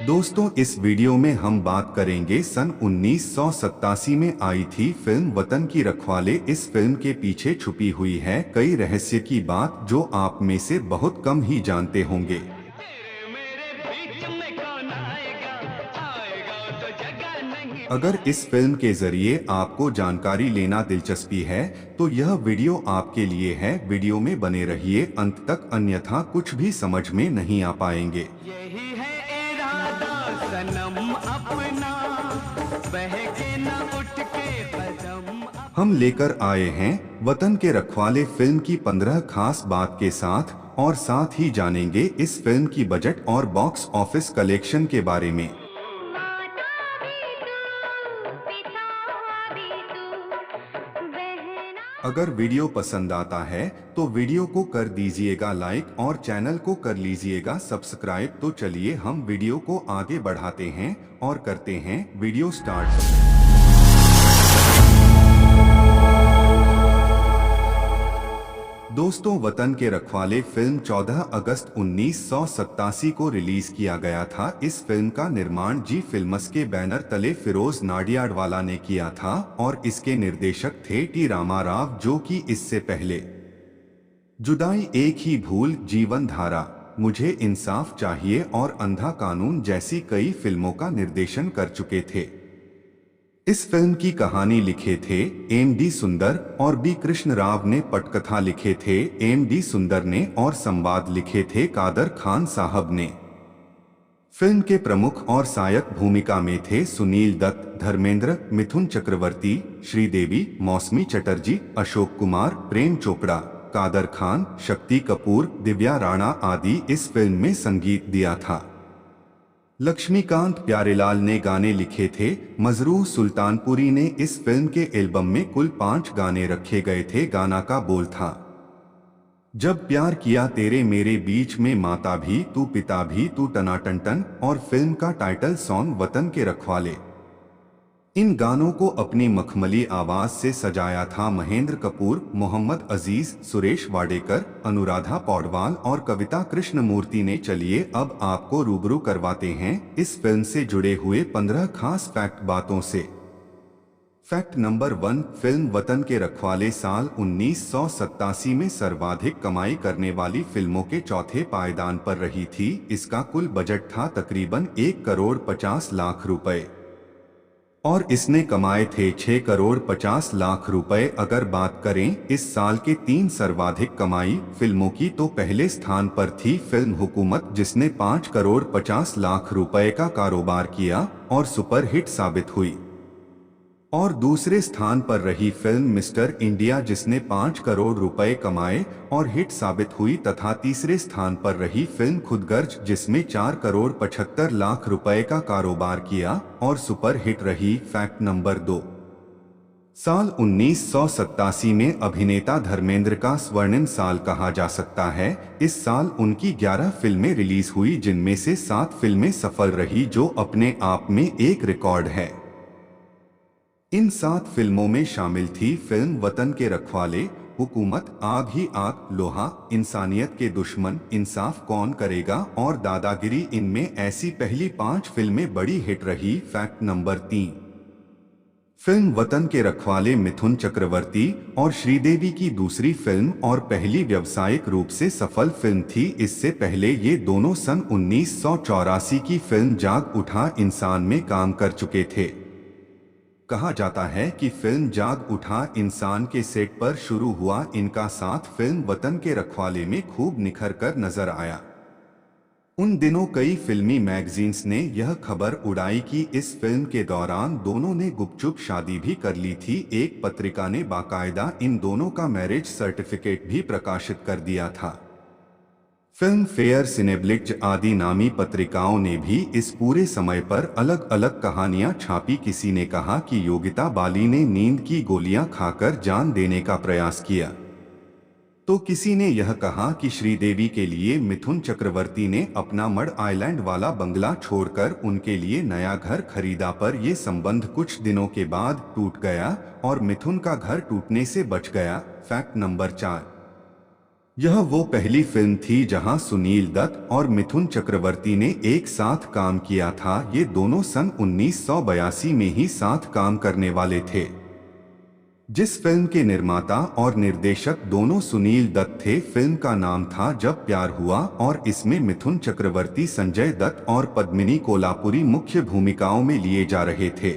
दोस्तों, इस वीडियो में हम बात करेंगे सन 1987 में आई थी फिल्म वतन की रखवाले। इस फिल्म के पीछे छुपी हुई है कई रहस्य की बात जो आप में से बहुत कम ही जानते होंगे। तेरे मेरे बीच में कौन आएगा, आएगा तो जगह नहीं अगर इस फिल्म के जरिए आपको जानकारी लेना दिलचस्पी है तो यह वीडियो आपके लिए है। वीडियो में बने रहिए अंत तक, अन्यथा कुछ भी समझ में नहीं आ पाएंगे। यही है इरादा सनम अपना, बहके न उठ के कदम हम लेकर आए हैं वतन के रखवाले फिल्म की 15 खास बात के साथ, और साथ ही जानेंगे इस फिल्म की बजट और बॉक्स ऑफिस कलेक्शन के बारे में। माता भी तू, पिता भी तू, बहना। अगर वीडियो पसंद आता है तो वीडियो को कर दीजिएगा लाइक और चैनल को कर लीजिएगा सब्सक्राइब। तो चलिए हम वीडियो को आगे बढ़ाते हैं और करते हैं वीडियो स्टार्ट। दोस्तों, वतन के रखवाले फिल्म 14 अगस्त 1987 को रिलीज किया गया था। इस फिल्म का निर्माण जी फिल्म्स के बैनर तले फिरोज नाडियाडवाला ने किया था और इसके निर्देशक थे टी रामाराव, जो कि इससे पहले जुदाई, एक ही भूल, जीवन धारा, मुझे इंसाफ चाहिए और अंधा कानून जैसी कई फिल्मों का निर्देशन कर चुके थे। इस फिल्म की कहानी लिखे थे एम.डी. सुंदर और बी. कृष्ण राव ने। पटकथा लिखे थे एम.डी. सुंदर ने और संवाद लिखे थे कादर खान साहब ने। फिल्म के प्रमुख और सहायक भूमिका में थे सुनील दत्त, धर्मेंद्र, मिथुन चक्रवर्ती, श्रीदेवी, मौसमी चटर्जी, अशोक कुमार, प्रेम चोपड़ा, कादर खान, शक्ति कपूर, दिव्या राणा आदि। इस फिल्म में संगीत दिया था लक्ष्मीकांत प्यारेलाल ने। गाने लिखे थे मजरूह सुल्तानपुरी ने। इस फिल्म के एल्बम में कुल 5 गाने रखे गए थे। गाना का बोल था, जब प्यार किया तेरे मेरे बीच में, माता भी तू, पिता भी तू, टनाटन। और फिल्म का टाइटल सॉन्ग वतन के रखवाले। इन गानों को अपनी मखमली आवाज से सजाया था महेंद्र कपूर, मोहम्मद अजीज, सुरेश वाडेकर, अनुराधा पौडवाल और कविता कृष्णमूर्ति ने। चलिए अब आपको रूबरू करवाते हैं इस फिल्म से जुड़े हुए 15 खास फैक्ट बातों से। फैक्ट नंबर 1, फिल्म वतन के रखवाले साल 1987 में सर्वाधिक कमाई करने वाली फिल्मों के चौथे पायदान पर रही थी। इसका कुल बजट था तकरीबन 1 करोड़ 50 लाख रुपए और इसने कमाए थे 6 करोड़ 50 लाख रुपए। अगर बात करें इस साल के 3 सर्वाधिक कमाई फिल्मों की, तो पहले स्थान पर थी फिल्म हुकूमत, जिसने 5 करोड़ 50 लाख रुपए का कारोबार किया और सुपरहिट साबित हुई। और दूसरे स्थान पर रही फिल्म मिस्टर इंडिया, जिसने 5 करोड़ रुपए कमाए और हिट साबित हुई। तथा तीसरे स्थान पर रही फिल्म खुदगर्ज, जिसमें 4 करोड़ 75 लाख रुपए का कारोबार किया और सुपर हिट रही। फैक्ट नंबर 2, साल 1987 में अभिनेता धर्मेंद्र का स्वर्णिम साल कहा जा सकता है। इस साल उनकी 11 फिल्में रिलीज हुई, जिनमें से 7 फिल्में सफल रही, जो अपने आप में एक रिकॉर्ड है। इन 7 फिल्मों में शामिल थी फिल्म वतन के रखवाले, हुकूमत, आग ही आग, लोहा, इंसानियत के दुश्मन, इंसाफ कौन करेगा और दादागिरी। इनमें ऐसी पहली 5 फिल्में बड़ी हिट रही। फैक्ट नंबर 3, फिल्म वतन के रखवाले मिथुन चक्रवर्ती और श्रीदेवी की दूसरी फिल्म और पहली व्यावसायिक रूप से सफल फिल्म थी। इससे पहले ये दोनों सन 1984 की फिल्म जाग उठा इंसान में काम कर चुके थे। कहा जाता है कि फिल्म जाग उठा इंसान के सेट पर शुरू हुआ इनका साथ फिल्म वतन के रखवाले में खूब निखर कर नजर आया। उन दिनों कई फिल्मी मैगजीन्स ने यह खबर उड़ाई कि इस फिल्म के दौरान दोनों ने गुपचुप शादी भी कर ली थी। एक पत्रिका ने बाकायदा इन दोनों का मैरिज सर्टिफिकेट भी प्रकाशित कर दिया था। फिल्म फेयर, सिनेब्लिट्ज आदि नामी पत्रिकाओं ने भी इस पूरे समय पर अलग अलग कहानियां छापी। किसी ने कहा कि योगिता बाली ने नींद की गोलियां खाकर जान देने का प्रयास किया, तो किसी ने यह कहा कि श्रीदेवी के लिए मिथुन चक्रवर्ती ने अपना मड आइलैंड वाला बंगला छोड़कर उनके लिए नया घर खरीदा। पर यह संबंध कुछ दिनों के बाद टूट गया और मिथुन का घर टूटने से बच गया। फैक्ट नंबर 4, यह वो पहली फिल्म थी जहां सुनील दत्त और मिथुन चक्रवर्ती ने एक साथ काम किया था। ये दोनों सन 1982 में ही साथ काम करने वाले थे। जिस फिल्म के निर्माता और निर्देशक दोनों सुनील दत्त थे, फिल्म का नाम था जब प्यार हुआ और इसमें मिथुन चक्रवर्ती, संजय दत्त और पद्मिनी कोल्हापुरी मुख्य भूमिकाओं में लिए जा रहे थे।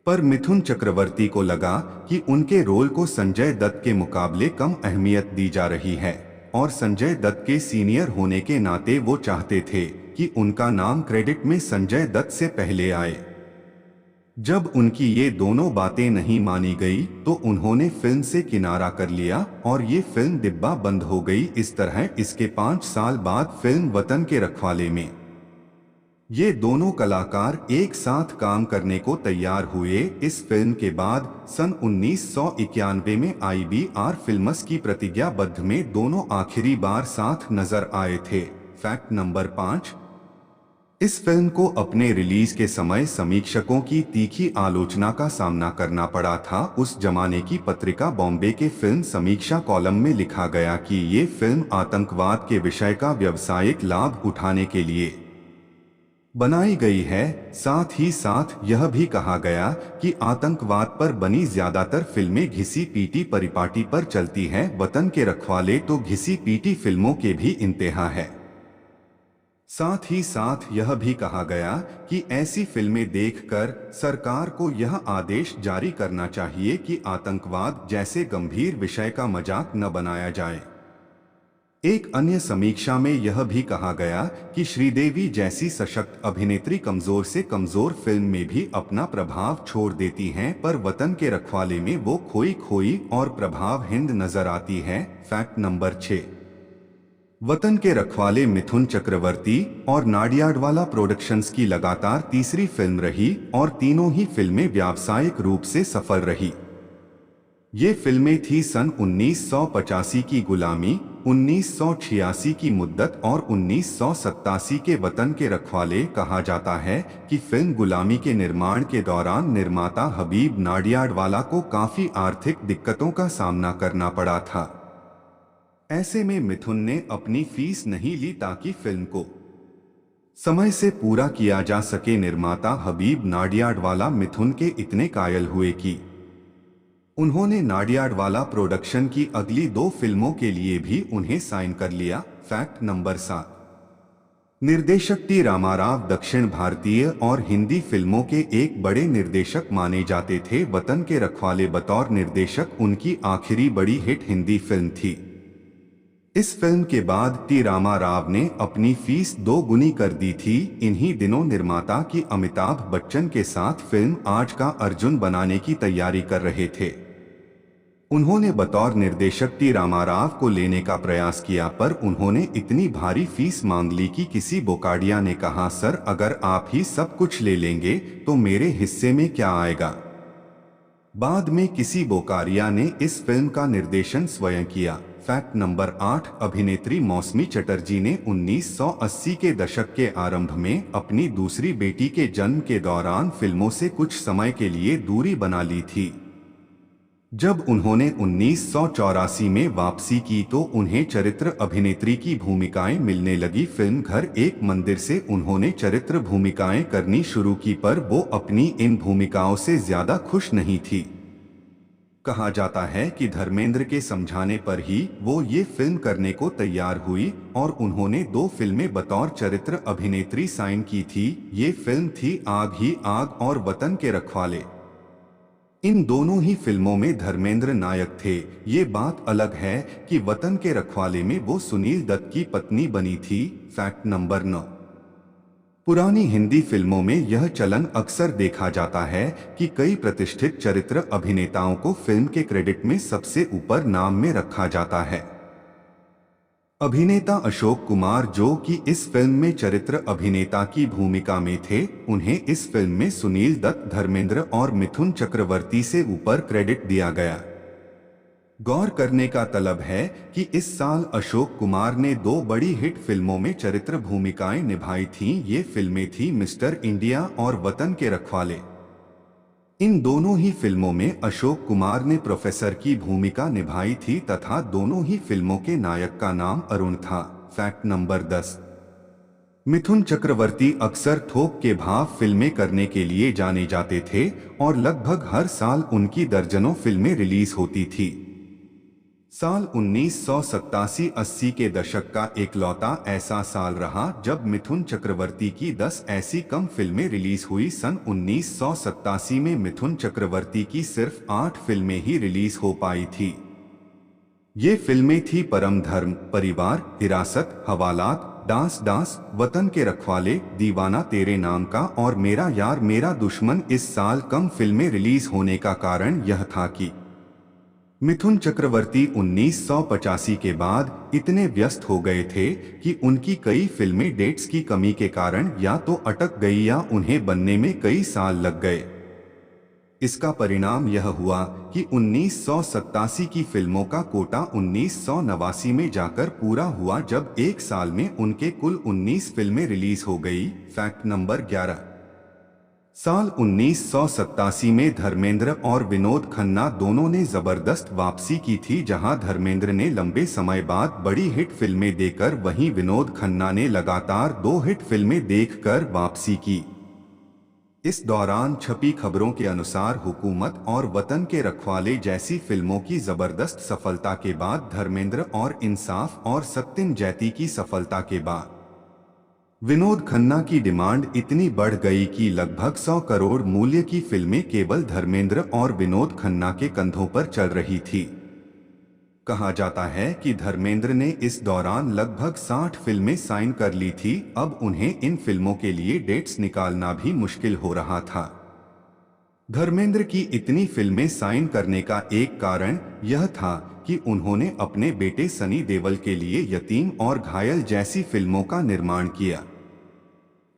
पर मिथुन चक्रवर्ती को लगा कि उनके रोल को संजय दत्त के मुकाबले कम अहमियत दी जा रही है और संजय दत्त के सीनियर होने के नाते वो चाहते थे कि उनका नाम क्रेडिट में संजय दत्त से पहले आए। जब उनकी ये दोनों बातें नहीं मानी गई तो उन्होंने फिल्म से किनारा कर लिया और ये फिल्म डिब्बा बंद हो गई। इस तरह इसके 5 साल बाद फिल्म वतन के रखवाले में ये दोनों कलाकार एक साथ काम करने को तैयार हुए। इस फिल्म के बाद सन 1991 में IBR फिल्म्स की प्रतिज्ञाबद्ध में दोनों आखिरी बार साथ नजर आए थे। फैक्ट नंबर 5, इस फिल्म को अपने रिलीज के समय समीक्षकों की तीखी आलोचना का सामना करना पड़ा था। उस जमाने की पत्रिका बॉम्बे के फिल्म समीक्षा कॉलम में लिखा गया कि ये फिल्म आतंकवाद के विषय का व्यावसायिक लाभ उठाने के लिए बनाई गई है। साथ ही साथ यह भी कहा गया कि आतंकवाद पर बनी ज्यादातर फिल्में घिसी पीटी परिपाटी पर चलती हैं। वतन के रखवाले तो घिसी पीटी फिल्मों के भी इंतहा है। साथ ही साथ यह भी कहा गया कि ऐसी फिल्में देखकर सरकार को यह आदेश जारी करना चाहिए कि आतंकवाद जैसे गंभीर विषय का मजाक न बनाया जाए। एक अन्य समीक्षा में यह भी कहा गया कि श्रीदेवी जैसी सशक्त अभिनेत्री कमजोर से कमजोर फिल्म में भी अपना प्रभाव छोड़ देती हैं, पर वतन के रखवाले में वो खोई खोई और प्रभावहीन नजर आती है। फैक्ट नंबर 6, वतन के रखवाले मिथुन चक्रवर्ती और नाडियाडवाला प्रोडक्शंस की लगातार तीसरी फिल्म रही और तीनों ही फिल्में व्यावसायिक रूप से सफल रही। ये फिल्में थी सन 1985 की गुलामी, 1986 की मुद्दत और 1987 के वतन के रखवाले। कहा जाता है कि फिल्म गुलामी के निर्माण के दौरान निर्माता हबीब नाडियाडवाला को काफी आर्थिक दिक्कतों का सामना करना पड़ा था। ऐसे में मिथुन ने अपनी फीस नहीं ली ताकि फिल्म को समय से पूरा किया जा सके। निर्माता हबीब नाडियाडवाला मिथुन के इतने कायल हुए कि उन्होंने नाडियाडवाला प्रोडक्शन की अगली 2 फिल्मों के लिए भी उन्हें साइन कर लिया। फैक्ट नंबर 7, निर्देशक टी रामाराव दक्षिण भारतीय और हिंदी फिल्मों के एक बड़े निर्देशक माने जाते थे। वतन के रखवाले बतौर निर्देशक उनकी आखिरी बड़ी हिट हिंदी फिल्म थी। इस फिल्म के बाद टी रामाराव ने अपनी फीस 2 गुनी कर दी थी। इन्हीं दिनों निर्माता की अमिताभ बच्चन के साथ फिल्म आज का अर्जुन बनाने की तैयारी कर रहे थे। उन्होंने बतौर निर्देशक टी रामाराव को लेने का प्रयास किया, पर उन्होंने इतनी भारी फीस मांग ली कि किसी बोकाडिया ने कहा, सर अगर आप ही सब कुछ ले लेंगे तो मेरे हिस्से में क्या आएगा। बाद में किसी बोकारिया ने इस फिल्म का निर्देशन स्वयं किया। फैक्ट नंबर 8, अभिनेत्री मौसमी चटर्जी ने 1980 के दशक के आरंभ में अपनी दूसरी बेटी के जन्म के दौरान फिल्मों से कुछ समय के लिए दूरी बना ली थी। जब उन्होंने 1984 में वापसी की तो उन्हें चरित्र अभिनेत्री की भूमिकाएं मिलने लगी। फिल्म घर एक मंदिर से उन्होंने चरित्र भूमिकाएं करनी शुरू की, पर वो अपनी इन भूमिकाओं से ज्यादा खुश नहीं थी। कहा जाता है कि धर्मेंद्र के समझाने पर ही वो ये फिल्म करने को तैयार हुई और उन्होंने 2 फिल्में बतौर चरित्र अभिनेत्री साइन की थी। ये फिल्म थी आग ही आग और वतन के रखवाले। इन दोनों ही फिल्मों में धर्मेंद्र नायक थे। ये बात अलग है कि वतन के रखवाले में वो सुनील दत्त की पत्नी बनी थी। फैक्ट नंबर 9, पुरानी हिंदी फिल्मों में यह चलन अक्सर देखा जाता है कि कई प्रतिष्ठित चरित्र अभिनेताओं को फिल्म के क्रेडिट में सबसे ऊपर नाम में रखा जाता है। अभिनेता अशोक कुमार, जो कि इस फिल्म में चरित्र अभिनेता की भूमिका में थे, उन्हें इस फिल्म में सुनील दत्त, धर्मेंद्र और मिथुन चक्रवर्ती से ऊपर क्रेडिट दिया गया। गौर करने का तलब है कि इस साल अशोक कुमार ने 2 बड़ी हिट फिल्मों में चरित्र भूमिकाएं निभाई थीं। ये फिल्में थी मिस्टर इंडिया और वतन के रखवाले। इन दोनों ही फिल्मों में अशोक कुमार ने प्रोफेसर की भूमिका निभाई थी तथा दोनों ही फिल्मों के नायक का नाम अरुण था। Fact number 10। मिथुन चक्रवर्ती अक्सर थोक के भाव फिल्में करने के लिए जाने जाते थे और लगभग हर साल उनकी दर्जनों फिल्में रिलीज होती थी। साल 1987-80 के दशक का एकलौता ऐसा साल रहा जब मिथुन चक्रवर्ती की 10 ऐसी कम फिल्में रिलीज हुई। सन 1987 में मिथुन चक्रवर्ती की सिर्फ 8 फिल्में ही रिलीज हो पाई थी। ये फिल्में थी परम धर्म, परिवार, हिरासत, हवालात, डांस डांस, वतन के रखवाले, दीवाना तेरे नाम का और मेरा यार मेरा दुश्मन। इस साल कम फिल्में रिलीज होने का कारण यह था कि मिथुन चक्रवर्ती 1985 के बाद इतने व्यस्त हो गए थे कि उनकी कई फिल्में डेट्स की कमी के कारण या तो अटक गई या उन्हें बनने में कई साल लग गए। इसका परिणाम यह हुआ कि 1987 की फिल्मों का कोटा 1989 में जाकर पूरा हुआ जब एक साल में उनके कुल 19 फिल्में रिलीज हो गई। Fact number 11। साल 1987 में धर्मेंद्र और विनोद खन्ना दोनों ने जबरदस्त वापसी की थी, जहां धर्मेंद्र ने लंबे समय बाद बड़ी हिट फिल्में देकर वहीं विनोद खन्ना ने लगातार 2 हिट फिल्में देकर वापसी की। इस दौरान छपी खबरों के अनुसार हुकूमत और वतन के रखवाले जैसी फिल्मों की जबरदस्त सफलता के बाद धर्मेंद्र और इंसाफ और सत्यम जैती की सफलता के बाद विनोद खन्ना की डिमांड इतनी बढ़ गई कि लगभग 100 करोड़ मूल्य की फिल्में केवल धर्मेंद्र और विनोद खन्ना के कंधों पर चल रही थी। कहा जाता है कि धर्मेंद्र ने इस दौरान लगभग 60 फिल्में साइन कर ली थी। अब उन्हें इन फिल्मों के लिए डेट्स निकालना भी मुश्किल हो रहा था। धर्मेंद्र की इतनी फिल्में साइन करने का एक कारण यह था कि उन्होंने अपने बेटे सनी देओल के लिए यतीम और घायल जैसी फिल्मों का निर्माण किया।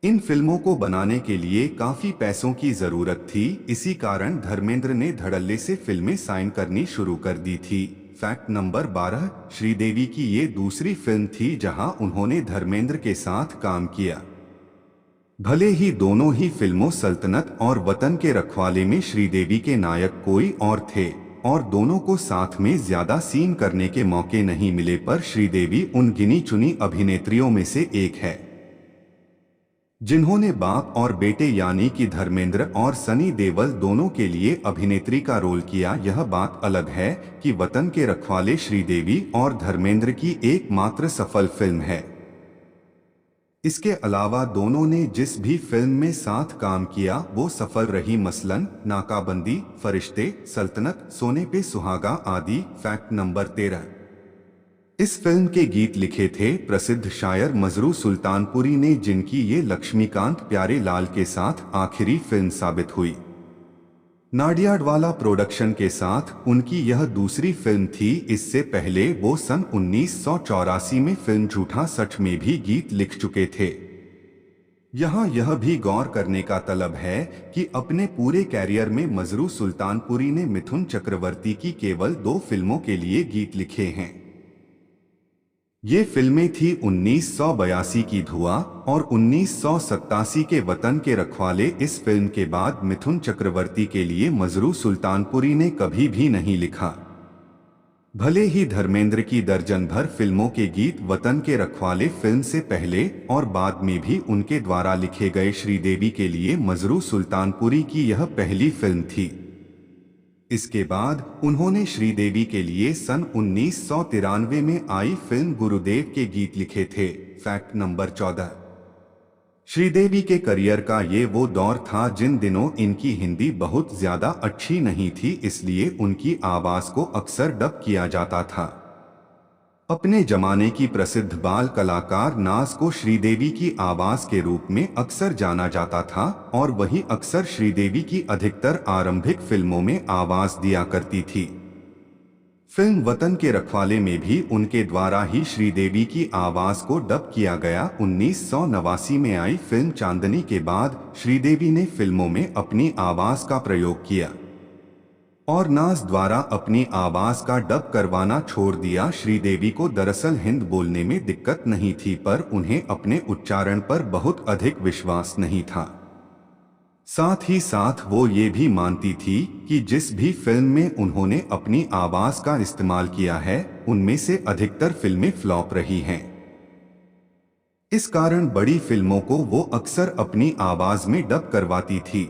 इन फिल्मों को बनाने के लिए काफी पैसों की जरूरत थी, इसी कारण धर्मेंद्र ने धड़ल्ले से फिल्में साइन करनी शुरू कर दी थी। Fact number 12। श्रीदेवी की ये दूसरी फिल्म थी जहां उन्होंने धर्मेंद्र के साथ काम किया। भले ही दोनों ही फिल्मों सल्तनत और वतन के रखवाले में श्रीदेवी के नायक कोई और थे और दोनों को साथ में ज्यादा सीन करने के मौके नहीं मिले, पर श्रीदेवी उन गिनी चुनी अभिनेत्रियों में से एक है जिन्होंने बाप और बेटे यानी कि धर्मेंद्र और सनी देओल दोनों के लिए अभिनेत्री का रोल किया। यह बात अलग है कि वतन के रखवाले श्रीदेवी और धर्मेंद्र की एकमात्र सफल फिल्म है। इसके अलावा दोनों ने जिस भी फिल्म में साथ काम किया वो सफल रही, मसलन नाकाबंदी, फरिश्ते, सल्तनत, सोने पे सुहागा आदि। Fact number 13। इस फिल्म के गीत लिखे थे प्रसिद्ध शायर मजरू सुल्तानपुरी ने, जिनकी ये लक्ष्मीकांत प्यारेलाल के साथ आखिरी फिल्म साबित हुई। नाडियाडवाला प्रोडक्शन के साथ उनकी यह दूसरी फिल्म थी। इससे पहले वो सन 1984 में फिल्म झूठा सच में भी गीत लिख चुके थे। यहाँ यह भी गौर करने का तलब है कि अपने पूरे कैरियर में मजरू सुल्तानपुरी ने मिथुन चक्रवर्ती की केवल 2 फिल्मों के लिए गीत लिखे हैं। ये फिल्में थी 1982 की धुआं और 1987 के वतन के रखवाले। इस फिल्म के बाद मिथुन चक्रवर्ती के लिए मजरू सुल्तानपुरी ने कभी भी नहीं लिखा। भले ही धर्मेंद्र की दर्जन भर फिल्मों के गीत वतन के रखवाले फिल्म से पहले और बाद में भी उनके द्वारा लिखे गए, श्रीदेवी के लिए मजरू सुल्तानपुरी की यह पहली फिल्म थी। इसके बाद उन्होंने श्रीदेवी के लिए सन 1993 में आई फिल्म गुरुदेव के गीत लिखे थे। Fact number 14। श्रीदेवी के करियर का ये वो दौर था जिन दिनों इनकी हिंदी बहुत ज्यादा अच्छी नहीं थी, इसलिए उनकी आवाज को अक्सर डब किया जाता था। अपने जमाने की प्रसिद्ध बाल कलाकार नाज को श्रीदेवी की आवाज के रूप में अक्सर जाना जाता था और वही अक्सर श्रीदेवी की अधिकतर आरंभिक फिल्मों में आवाज दिया करती थी। फिल्म वतन के रखवाले में भी उनके द्वारा ही श्रीदेवी की आवाज को डब किया गया। 1989 में आई फिल्म चांदनी के बाद श्रीदेवी ने फिल्मों में अपनी आवाज का प्रयोग किया और नाज द्वारा अपनी आवाज का डब करवाना छोड़ दिया। श्रीदेवी को दरअसल हिंद बोलने में दिक्कत नहीं थी, पर उन्हें अपने उच्चारण पर बहुत अधिक विश्वास नहीं था। साथ ही साथ वो ये भी मानती थी कि जिस भी फिल्म में उन्होंने अपनी आवाज का इस्तेमाल किया है उनमें से अधिकतर फिल्में फ्लॉप रही हैं। इस कारण बड़ी फिल्मों को वो अक्सर अपनी आवाज में डब करवाती थी।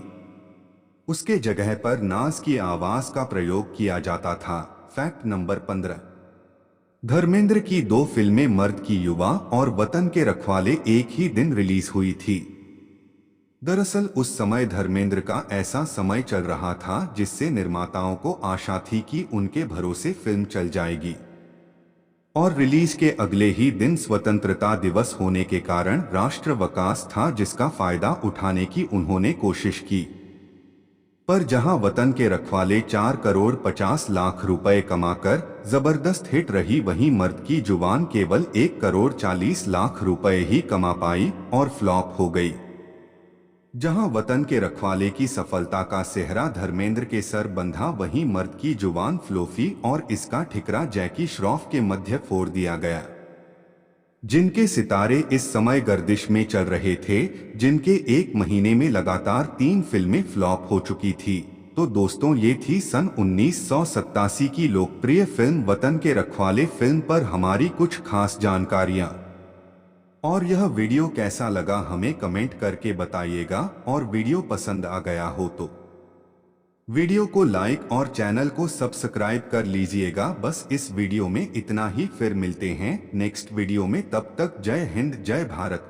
उसके जगह पर नाज की आवाज का प्रयोग किया जाता था। Fact number 15। धर्मेंद्र की 2 फिल्में मर्द की युवा और वतन के रखवाले एक ही दिन रिलीज हुई थी। दरअसल उस समय धर्मेंद्र का ऐसा समय चल रहा था जिससे निर्माताओं को आशा थी कि उनके भरोसे फिल्म चल जाएगी, और रिलीज के अगले ही दिन स्वतंत्रता दिवस होने के कारण राष्ट्रवकाश था जिसका फायदा उठाने की उन्होंने कोशिश की। पर जहां वतन के रखवाले 4 करोड़ 50 लाख रुपए कमाकर जबरदस्त हिट रही, वहीं मर्द की जुबान केवल 1 करोड़ 40 लाख रुपए ही कमा पाई और फ्लॉप हो गई। जहां वतन के रखवाले की सफलता का सेहरा धर्मेंद्र के सर बंधा, वहीं मर्द की जुबान फ्लोफी और इसका ठिकरा जैकी श्रॉफ के मध्य फोड़ दिया गया, जिनके सितारे इस समय गर्दिश में चल रहे थे, जिनके एक महीने में लगातार 3 फिल्में फ्लॉप हो चुकी थी। तो दोस्तों, ये थी सन 1987 की लोकप्रिय फिल्म वतन के रखवाले फिल्म पर हमारी कुछ खास जानकारियां। और यह वीडियो कैसा लगा हमें कमेंट करके बताइएगा, और वीडियो पसंद आ गया हो तो वीडियो को लाइक और चैनल को सब्सक्राइब कर लीजिएगा। बस इस वीडियो में इतना ही, फिर मिलते हैं नेक्स्ट वीडियो में। तब तक जय हिंद, जय भारत।